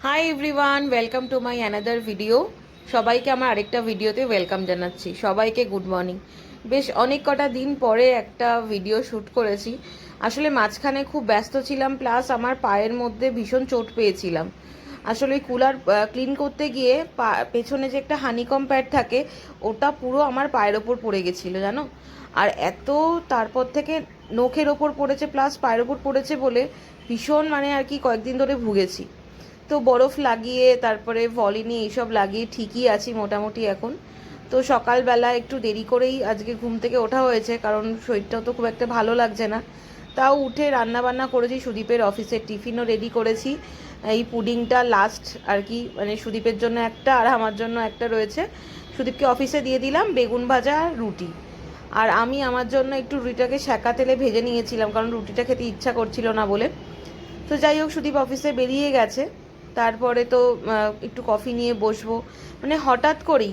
Hi everyone, welcome to my another video. সবাইকে আমার আরেকটা ভিডিওতে ওয়েলকাম জানাচ্ছি। সবাইকে গুড মর্নিং। বেশ অনেক কটা দিন পরে একটা ভিডিও শ্যুট করেছি। আসলে মাঝখানে খুব ব্যস্ত ছিলাম, প্লাস আমার পায়ের মধ্যে ভীষণ চোট পেয়েছিলাম। আসলে ওই কুলার ক্লিন করতে গিয়ে পেছনে যে একটা হানিকম প্যাড থাকে, ওটা পুরো আমার পায়ের ওপর পড়ে গেছিলো জানো। আর এত তারপর থেকে নখের ওপর পড়েছে প্লাস পায়ের ওপর পড়েছে বলে ভীষণ আর কি কয়েকদিন ধরে ভুগেছি। তো বরফ লাগিয়ে তারপরে ভলিনি এইসব লাগিয়ে ঠিকই আছি মোটামুটি এখন। তো সকালবেলা একটু দেরি করেই আজকে ঘুম থেকে ওঠা হয়েছে, কারণ শরীরটাও তো খুব একটা ভালো লাগছে না। তাও উঠে রান্না বান্না করেছি, সুদীপের অফিসের টিফিনও রেডি করেছি। এই পুডিংটা লাস্ট আর কি, সুদীপের জন্য একটা আর আমার জন্য একটা রয়েছে। সুদীপকে অফিসে দিয়ে দিলাম, বেগুন ভাজা আর রুটি। আর আমি আমার জন্য একটু রুটিটাকে সেঁকা তেলে ভেজে নিয়েছিলাম, কারণ রুটিটা খেতে ইচ্ছা করছিল না বলে। তো যাই হোক, সুদীপ অফিসে বেরিয়ে গেছে। তারপরে তো একটু কফি নিয়ে বসবো। হঠাৎ করেই,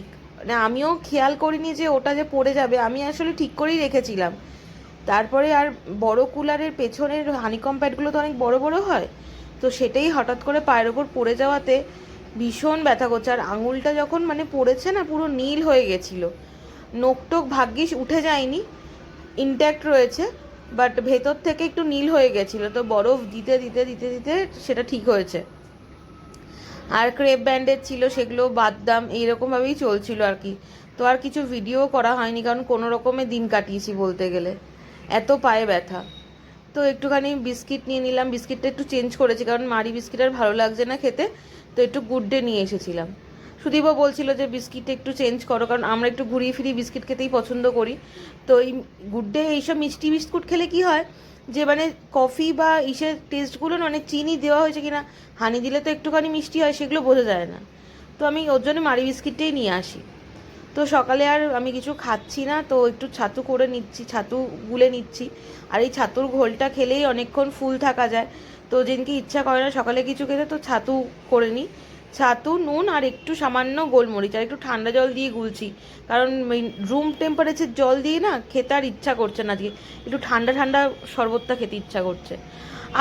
আমিও খেয়াল করিনি যে ওটা যে পড়ে যাবে, আমি আসলে ঠিক করেই রেখেছিলাম। তারপরে আর বড় কুলারের পেছনের হানিকম প্যাডগুলো তো অনেক বড় বড় হয়, তো সেটাই হঠাৎ করে পায়ের ওপর পড়ে যাওয়াতে ভীষণ ব্যথা করছে। আর আঙুলটা যখন পড়েছে না, পুরো নীল হয়ে গেছিলো। নোকটোক ভাগ্যিস উঠে যায়নি, ইনট্যাক্ট রয়েছে, বাট ভেতর থেকে একটু নীল হয়ে গেছিলো। তো বরফ দিতে দিতে দিতে দিতে সেটা ঠিক হয়েছে। আর ক্রেপ ব্যান্ডেজ ছিল, সেগুলো বাদদাম এইরকমভাবেই চলছিল আর কি। তো আর কিছু ভিডিও করা হয়নি, কারণ কোনো রকমে দিন কাটিয়েছি বলতে গেলে, এত পায়ে ব্যথা। তো একটুখানি বিস্কিট নিয়ে নিলাম, বিস্কিটটা একটু চেঞ্জ করেছি, কারণ মারি বিস্কিট আর ভালো লাগছে না খেতে। তো একটু গুড ডে নিয়ে এসেছিলাম। সুদীপও বলছিল যে বিস্কিটটা একটু চেঞ্জ করো, কারণ আমরা একটু ঘুরিয়ে ফিরিয়ে বিস্কিট খেতেই পছন্দ করি। তো এই গুড ডে এইসব মিষ্টি বিস্কুট খেলে কি হয় যে কফি বা ইসের টেস্টগুলো না, চিনি দেওয়া হয়েছে কিনা, হানি দিলে তো একটুখানি মিষ্টি হয়, সেগুলো বোঝা যায় না। তো আমি ওর জন্য মারি বিস্কিটটাই নিয়ে আসি। তো সকালে আর আমি কিছু খাচ্ছি না, তো একটু ছাতু করে নিচ্ছি, ছাতু গুলে নিচ্ছি। আর এই ছাতুর ঘোলটা খেলেই অনেকক্ষণ ফুল থাকা যায়। তো যেদিনকে ইচ্ছা করে না সকালে কিছু খেতে, তো ছাতু করে নিই। ছাতু, নুন আর একটু সামান্য গোলমরিচ আর একটু ঠান্ডা জল দিয়ে গুলছি, কারণ রুম টেম্পারেচার জল দিয়ে না খেতে আর ইচ্ছা করছে না আজকে, একটু ঠান্ডা ঠান্ডা শরবতটা খেতে ইচ্ছা করছে।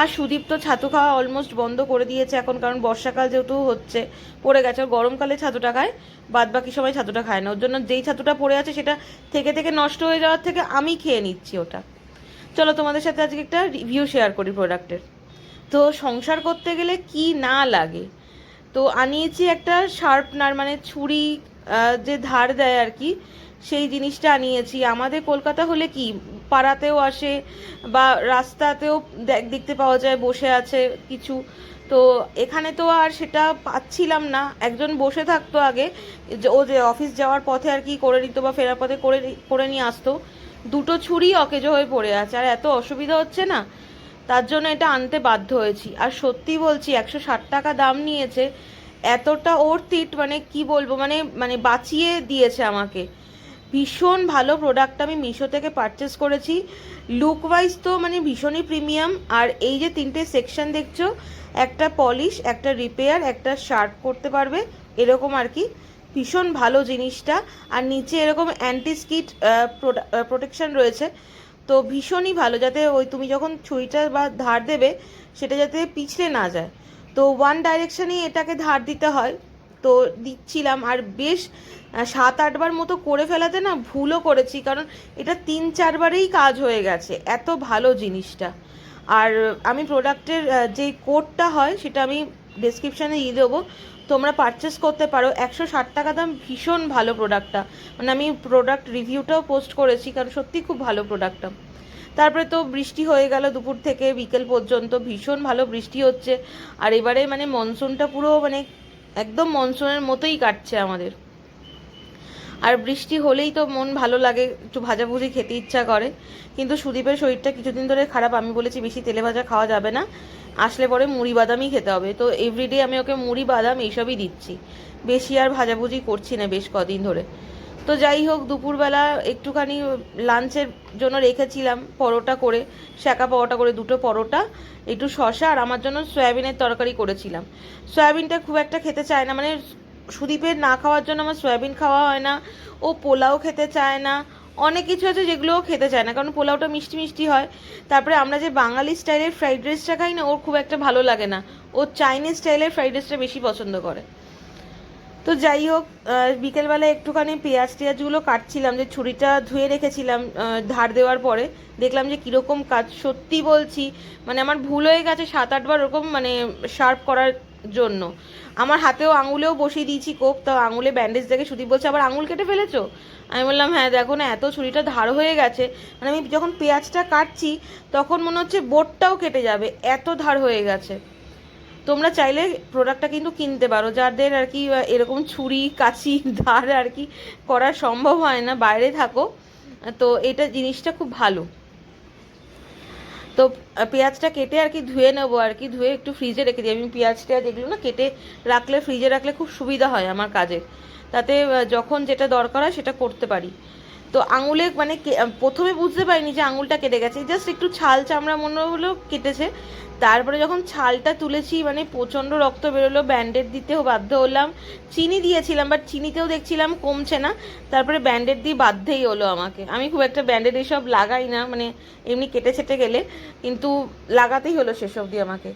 আর সুদীপ তো ছাতু খাওয়া অলমোস্ট বন্ধ করে দিয়েছে এখন, কারণ বর্ষাকাল যেহেতু হচ্ছে, পড়ে গেছে। গরমকালে ছাতুটা খায়, বাদ বাকি সময় ছাতুটা খায় না। ওর জন্য যেই ছাতুটা পড়ে আছে সেটা থেকে থেকে নষ্ট হয়ে যাওয়ার থেকে আমি খেয়ে নিচ্ছি ওটা। চলো তোমাদের সাথে আজকে একটা রিভিউ শেয়ার করি প্রোডাক্টের। তো সংসার করতে গেলে কি না লাগে। তো আনিয়েছি একটা শার্পনার, ছুরি যে ধার দেয় আর কি, সেই জিনিসটা আনিয়েছি। আমাদের কলকাতা হলে কি পাড়াতেও আসে বা রাস্তাতেও দেখতে পাওয়া যায় বসে আছে কিছু। তো এখানে তো আর সেটা পাচ্ছিলাম না। একজন বসে থাকতো আগে, যে ও যে অফিস যাওয়ার পথে আর কি করে নিত বা ফেরার পথে করে করে নিয়ে আসতো। দুটো ছুরি অকেজো হয়ে পড়ে আছে, আর এত অসুবিধা হচ্ছে না, তার জন্য এটা আনতে বাধ্য হয়েছি। আর সত্যি বলছি, 160 টাকা দাম নিয়েছে। এতটা অর্থিট, কি বলবো, বাঁচিয়ে দিয়েছে আমাকে। ভীষণ ভালো প্রোডাক্ট। আমি মিশো থেকে পারচেস করেছি। লুক ওয়াইজ তো ভীষণই প্রিমিয়াম। আর এই যে তিনটে সেকশন দেখছো, একটা পলিশ, একটা রিপেয়ার, একটা শার্প করতে পারবে, এরকম আর কি। ভীষণ ভালো জিনিসটা। আর নিচে এরকম অ্যান্টি স্কিড প্রোটেকশন রয়েছে। তো ভীষণই ভালো, যাতে ওই তুমি যখন ছুরিটা বা ধার দেবে সেটা যাতে পিছলে না যায়। তো ওয়ান ডাইরেকশনেই এটাকে ধার দিতে হয়, তো দিচ্ছিলাম। আর বেশ 7-8 বার মতো করে ফেলাতে না ভুলও করেছি, কারণ এটা 3-4 বারেই কাজ হয়ে গেছে। এত ভালো জিনিসটা। আর আমি প্রোডাক্টের যে কোডটা হয় সেটা আমি ডেসক্রিপশানে দিয়ে দেবো, তোমরা পারচেস করতে পারো। 160 টাকা দাম, ভীষণ ভালো প্রোডাক্টটা। আমি প্রোডাক্ট রিভিউটাও পোস্ট করেছি, কারণ সত্যি খুব ভালো প্রোডাক্টটা। তারপরে তো বৃষ্টি হয়ে গেল, দুপুর থেকে বিকেল পর্যন্ত ভীষণ ভালো বৃষ্টি হচ্ছে। আর এবারে মনসুনটা পুরো একদম মনসুনের মতোই কাটছে আমাদের। আর বৃষ্টি হলেই তো মন ভালো লাগে, একটু ভাজাভুজি খেতে ইচ্ছা করে। কিন্তু সুদীপের শরীরটা কিছুদিন ধরে খারাপ, আমি বলেছি বেশি তেলে ভাজা খাওয়া যাবে না, আসলে পরে মুড়ি বাদামই খেতে হবে। তো এভরিডে আমি ওকে মুড়ি বাদাম এইসবই দিচ্ছি, বেশি আর ভাজাভুজি করছি না বেশ কদিন ধরে। তো যাই হোক, দুপুরবেলা একটুখানি লাঞ্চের জন্য রেখেছিলাম পরোটা করে, শাঁকা পরোটা করে, দুটো পরোটা, একটু শসা, আর আমার জন্য সয়াবিনের তরকারি করেছিলাম। সয়াবিনটা খুব একটা খেতে চায় না, সুদীপের না খাওয়ার জন্য আমার সয়াবিন খাওয়া হয় না। ও পোলাও খেতে চায় না, অনেক কিছু আছে যেগুলোও খেতে চায় না, কারণ পোলাওটা মিষ্টি মিষ্টি হয়। তারপরে আমরা যে বাঙালি স্টাইলের ফ্রাইড রাইসটা খাই না, ওর খুব একটা ভালো লাগে না, ও চাইনিজ স্টাইলের ফ্রাইড রাইসটা বেশি পছন্দ করে। তো যাই হোক, বিকেলবেলা একটুখানি পেঁয়াজ টেয়াজগুলো কাটছিলাম, যে ছুরিটা ধুয়ে রেখেছিলাম ধার দেওয়ার পরে, দেখলাম যে কীরকম কাজ, সত্যি বলছি মানে আমার ভুল হয়ে গেছে 7-8 বার ওরকম মানে শার্প করার জন্য। আমার হাতেও আঙুলেও বসিয়ে দিয়েছি কোপ, তাও আঙুলে ব্যান্ডেজ দেখে সুদীপ বলছে আবার আঙুল কেটে ফেলেছো। আমি বললাম হ্যাঁ দেখো না, এত ছুরিটা ধার হয়ে গেছে, মানে আমি যখন পেঁয়াজটা কাটছি তখন মনে হচ্ছে বোটটাও কেটে যাবে, এত ধার হয়ে গেছে। তোমরা চাইলে প্রোডাক্টটা কিন্তু কিনতে পারো, যাদের আর কি এরকম ছুরি কাঁচি ধার আর কি করা সম্ভব হয় না, বাইরে থাকো, তো এটা জিনিসটা খুব ভালো। তো পেঁয়াজটা কেটে আর কি ধুয়ে নেবো, আর কি ধুয়ে একটু ফ্রিজে রেখে দিই। আমি পেঁয়াজটা দেখলো না কেটে রাখলে, ফ্রিজে রাখলে খুব সুবিধা হয় আমার কাজে, তাতে যখন যেটা দরকার হয় সেটা করতে পারি। তো আঙুলে মানে প্রথমে বুঝতে পারিনি যে আঙুলটা কেটে গেছে, জাস্ট একটু ছাল চামড়া মনে হলো কেটেছে। তারপরে যখন ছালটা তুলেছি মানে প্রচণ্ড রক্ত বেরোলো, ব্যান্ডেড দিতেও বাধ্য হলাম। চিনি দিয়েছিলাম, বাট চিনিতেও দেখছিলাম কমছে না, তারপরে ব্যান্ডেড দিয়ে বাধ্যই হলো আমাকে। আমি খুব একটা ব্যান্ডেড এসব লাগাই না, মানে এমনি কেটে ছেটে গেলে, কিন্তু লাগাতেই হলো সেসব দিয়ে আমাকে,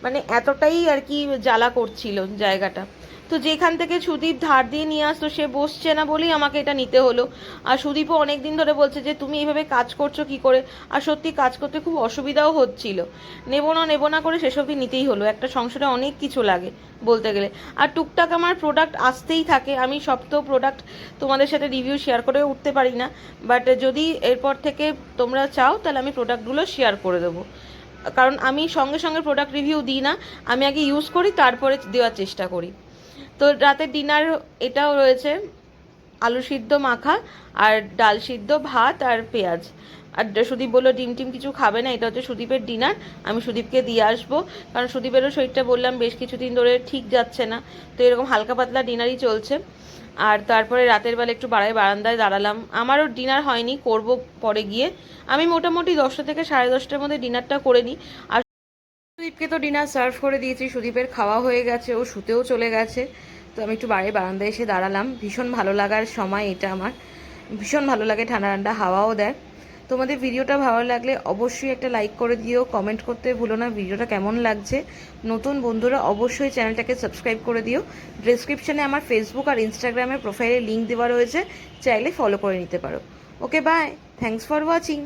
মানে এতটাই আর কি জ্বালা করছিল জায়গাটা। তো যেখান থেকে সুদীপ ধার দিয়ে নিয়ে আসতো সে বসছে না বলেই আমাকে এটা নিতে হলো। আর সুদীপও অনেক দিন ধরে বলছে যে তুমি এইভাবে কাজ করছো কি করে, আর সত্যি কাজ করতে খুব অসুবিধাও হচ্ছিল, নেবো না করে সেসব দিয়ে নিতেই হলো। একটা সংসারে অনেক কিছু লাগে বলতে গেলে, আর টুকটাক আমার প্রোডাক্ট আসতেই থাকে। আমি সব তো প্রোডাক্ট তোমাদের সাথে রিভিউ শেয়ার করে উঠতে পারি না, বাট যদি এরপর থেকে তোমরা চাও তাহলে আমি প্রোডাক্টগুলো শেয়ার করে দেবো, কারণ আমি সঙ্গে সঙ্গে প্রোডাক্ট রিভিউ দিই না, আমি আগে ইউজ করি তারপরে দেওয়ার চেষ্টা করি। তো রাতের ডিনার এটাও রয়েছে, আলু সিদ্ধ মাখা আর ডাল সিদ্ধ, ভাত আর পেঁয়াজ। আর সুদীপ বললো ডিম টিম কিছু খাবে না, এটা হচ্ছে সুদীপের ডিনার, আমি সুদীপকে দিয়ে আসবো, কারণ সুদীপেরও শরীরটা বললাম বেশ কিছুদিন ধরে ঠিক যাচ্ছে না, তো এরকম হালকা পাতলা ডিনারই চলছে। আর তারপরে রাতের বেলা একটু বারান্দায় দাঁড়ালাম, আমারও ডিনার হয়নি, করব পরে গিয়ে। আমি মোটামুটি 10টা থেকে 10:30টার মধ্যে ডিনারটা করে নিই। আর সুদীপকে তো ডিনার সার্ভ করে দিয়েছি, সুদীপের খাওয়া হয়ে গেছে, ও শুতেও চলে গেছে। তো আমি একটু বারান্দায় এসে দাঁড়ালাম, ভীষণ ভালো লাগার সময় এটা আমার, ভীষণ ভালো লাগে, ঠান্ডা ঠান্ডা হাওয়াও দেয়। তোমাদের ভিডিওটা ভালো লাগলে অবশ্যই একটা লাইক করে দিও, কমেন্ট করতে ভুলো না ভিডিওটা কেমন লাগছে। নতুন বন্ধুরা অবশ্যই চ্যানেলটাকে সাবস্ক্রাইব করে দিও। ডেসক্রিপশানে আমার ফেসবুক আর ইনস্টাগ্রামের প্রোফাইলে লিঙ্ক দেওয়া রয়েছে, চাইলে ফলো করে নিতে পারো। Okay bye, thanks for watching.